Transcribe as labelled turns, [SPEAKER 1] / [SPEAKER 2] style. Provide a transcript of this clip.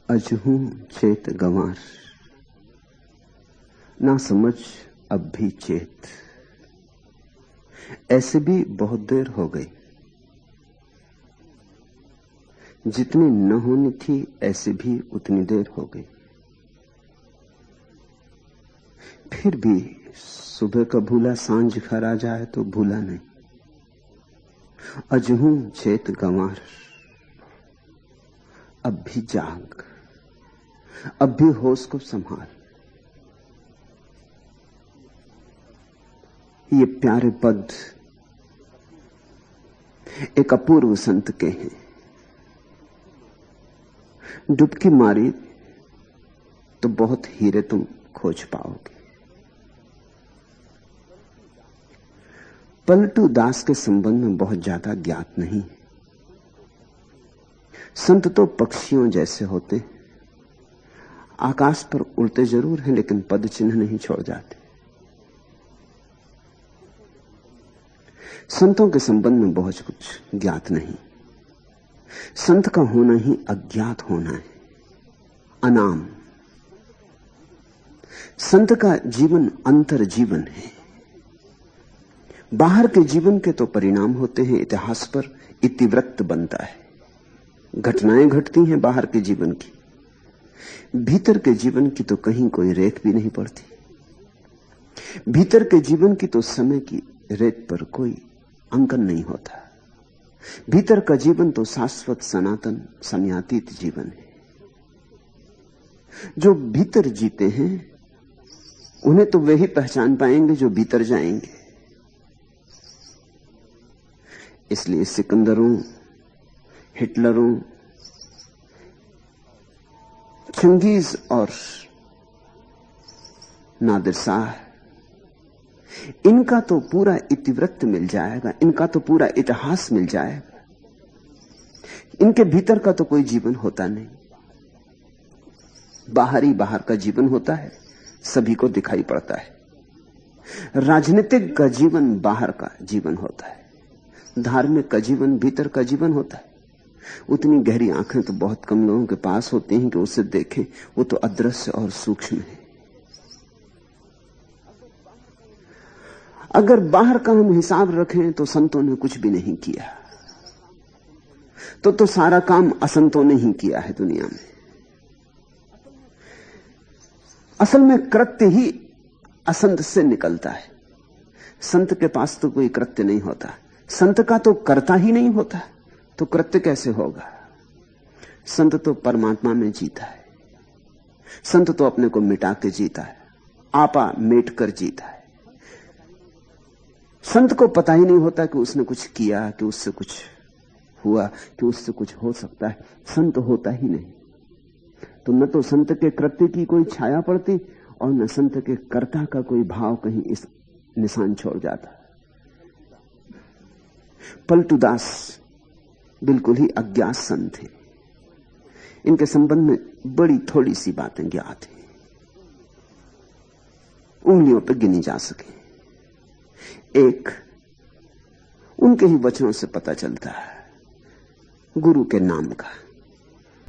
[SPEAKER 1] अजहू चेत गंवार, ना समझ अब भी चेत। ऐसे भी बहुत देर हो गई, जितनी न होनी थी ऐसे भी उतनी देर हो गई। फिर भी सुबह का भूला सांझ घर आ जाए तो भूला नहीं। अजहू चेत गंवार, अब भी जाग, अब भी होश को संभाल। ये प्यारे पद एक अपूर्व संत के हैं। डुबकी मारी तो बहुत हीरे तुम खोज पाओगे। पलटू दास के संबंध में बहुत ज्यादा ज्ञात नहीं है। संत तो पक्षियों जैसे होते, आकाश पर उड़ते जरूर हैं लेकिन पद चिन्ह नहीं छोड़ जाते। संतों के संबंध में बहुत कुछ ज्ञात नहीं। संत का होना ही अज्ञात होना है, अनाम। संत का जीवन अंतर जीवन है। बाहर के जीवन के तो परिणाम होते हैं, इतिहास पर इतिवृत्त बनता है, घटनाएं घटती हैं बाहर के जीवन की। भीतर के जीवन की तो कहीं कोई रेख भी नहीं पड़ती। भीतर के जीवन की तो समय की रेत पर कोई अंकन नहीं होता। भीतर का जीवन तो शाश्वत सनातन समयातीत जीवन है। जो भीतर जीते हैं उन्हें तो वे ही पहचान पाएंगे जो भीतर जाएंगे। इसलिए सिकंदरों, हिटलरों, चंगेज और नादिर शाह, इनका तो पूरा इतिवृत्त मिल जाएगा, इनका तो पूरा इतिहास मिल जाएगा। इनके भीतर का तो कोई जीवन होता नहीं। बाहर ही बाहर का जीवन होता है, सभी को दिखाई पड़ता है। राजनीतिक का जीवन बाहर का जीवन होता है, धार्मिक का जीवन भीतर का जीवन होता है। उतनी गहरी आंखें तो बहुत कम लोगों के पास होती हैं कि उसे देखें, वो तो अदृश्य और सूक्ष्म है। अगर बाहर का हम हिसाब रखें तो संतों ने कुछ भी नहीं किया, तो सारा काम असंतों ने ही किया है दुनिया में। असल में कृत्य ही असंत से निकलता है। संत के पास तो कोई कृत्य नहीं होता। संत का तो कर्ता ही नहीं होता, तो कृत्य कैसे होगा? संत तो परमात्मा में जीता है। संत तो अपने को मिटा के जीता है, आपा मेट कर जीता है। संत को पता ही नहीं होता कि उसने कुछ किया, कि उससे कुछ हुआ, कि उससे कुछ हो सकता है। संत होता ही नहीं। तो न तो संत के कृत्य की कोई छाया पड़ती और न संत के कर्ता का कोई भाव कहीं इस निशान छोड़ जाता। पलटू दास बिल्कुल ही अज्ञात संत थे। इनके संबंध में बड़ी थोड़ी सी बातें ज्ञात हैं, उंगलियों पर गिनी जा सके। एक, उनके ही वचनों से पता चलता है गुरु के नाम का।